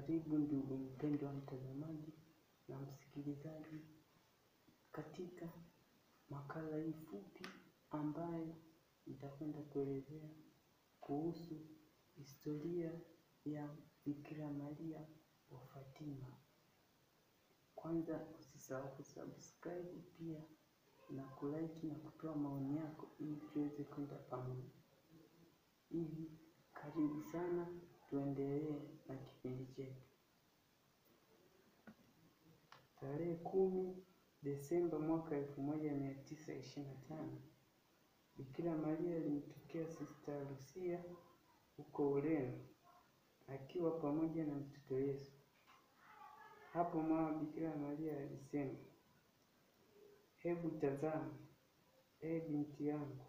Karibu ndugu mpendwa mtazamaji na msikilizaji katika makala hii fupi ambayo nitakwenda kuelezea kuhusu historia ya Bikira Maria wa Fatima. Kwanza usisahau kusubscribe pia na kulike na kutoa maoni yako ili tuweze kwenda pamoja. Hivi karibu sana, tuendelee na kipindi chetu. Tarehe 10 Desemba mwaka 1925, Bikira Maria alimtokea Sister Lucia huko Ureno akiwa pamoja na mtoto Yesu. Hapo mama Bikira Maria alisema, "Hebu tazama, binti yangu,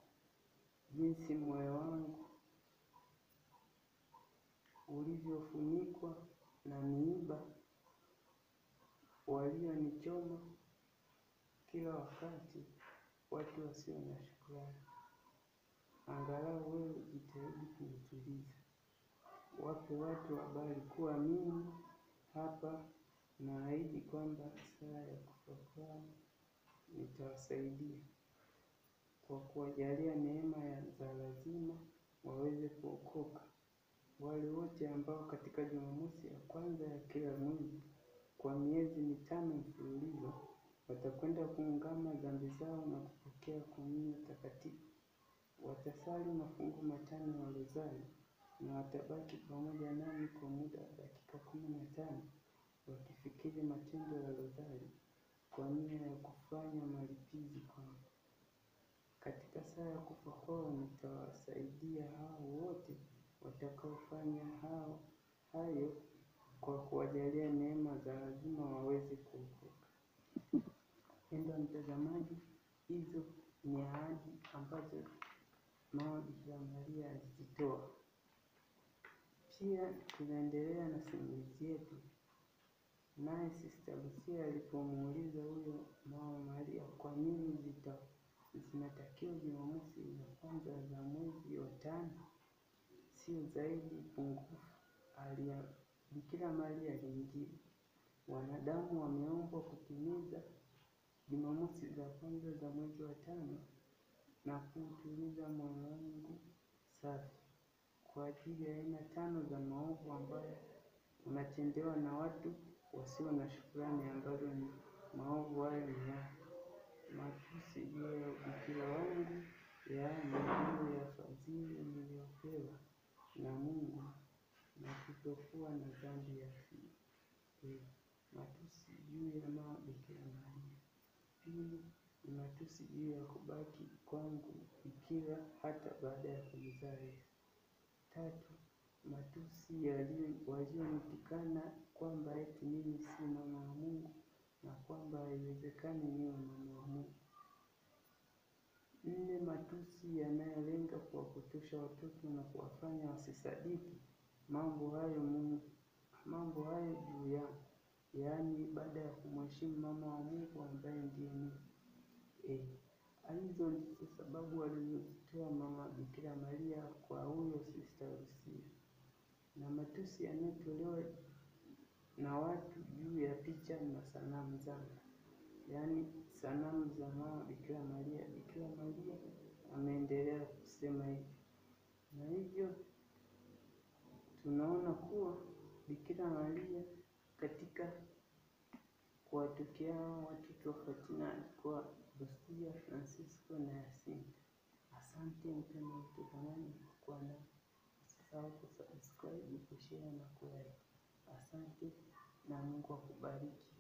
jinsi moyo wangu ulivyofunikwa na miiba walionichoma kila wakati watu wasio na shukrani. Angalau wewe jitahidi kunituliza. Wape watu habari kuwa mimi hapa, na ahidi kwamba saa ya kufa kwao nitawasaidia kwa kuwajalia neema za lazima waweze kuokoka. Wale wote ambao katika Jumamosi ya kwanza ya kila mwezi kwa miezi 5 mfululizo watakwenda kuungama dhambi zao na kupokea komunyo takatifu, watasali mafungu 5 ya rozari na watabaki pamoja nami kwa muda wa dakika 15 wakifikiri matendo ya rozari kwa nia ya kufanya malipizi kwangu. Katika saa ya kufa kwao nitawasaidia hao wote watakaofanya hayo kwa kuwajalia neema za lazima waweze kuokoka." Mpendwa mtazamaji, hizo ni ahadi ambazo mama Bikira Maria alizitoa. Pia tunaendelea na simulizi yetu. Naye Sister Lucia alipomuuliza huyo mama Maria kwa nini zinatakiwa Jumamosi za kwanza za mwezi wa 5, sio zaidi pungufu, Bikira Maria alimjibu, "Wanadamu wameumbwa kutimiza Jumamosi za kwanza za mwezi wa 5 na kuutuliza moyo wangu safi kwa ajili ya aina 5 za maovu ambayo unatendewa na watu wasio na shukrani, ambayo ni maovu hayo ni matusi juu ya ubikira wangu, yaani juu ya fadhili niliyopewa na Mungu na kutokuwa na dhambi ya asili. Matusi juu ya mama Bikira Maria. Pili, ni matusi juu ya kubaki kwangu bikira hata baada ya kumzaa Yesu. 3, matusi walionitukana kwamba eti mimi si mama wa Mungu na kwamba haiwezekani niwe mama wa Mungu. 4, matusi yanayolenga kuwapotosha watoto na kuwafanya wasisadiki mambo hayo juu yangu, yaani baada ya kumheshimu mama wa Mungu ambaye ndiye mimi. Hizo ndizo sababu alizozitoa mama Bikira Maria kwa huyo Sister Lucia. Na matusi yanayotolewa na watu juu ya picha na sanamu zangu, yaani sanamu za mama Bikira Maria. Bikira Maria ameendelea kusema hivi. Na hivyo tunaona kuwa Bikira Maria katika kuwatokea watoto wa Fatima alikuwa Lucia, Francisco na Jacinta. Asante mpendwa mtazamaji kwa kuwa nami. Usisahau kusubscribe, kushare na kulike. Asante na Mungu akubariki.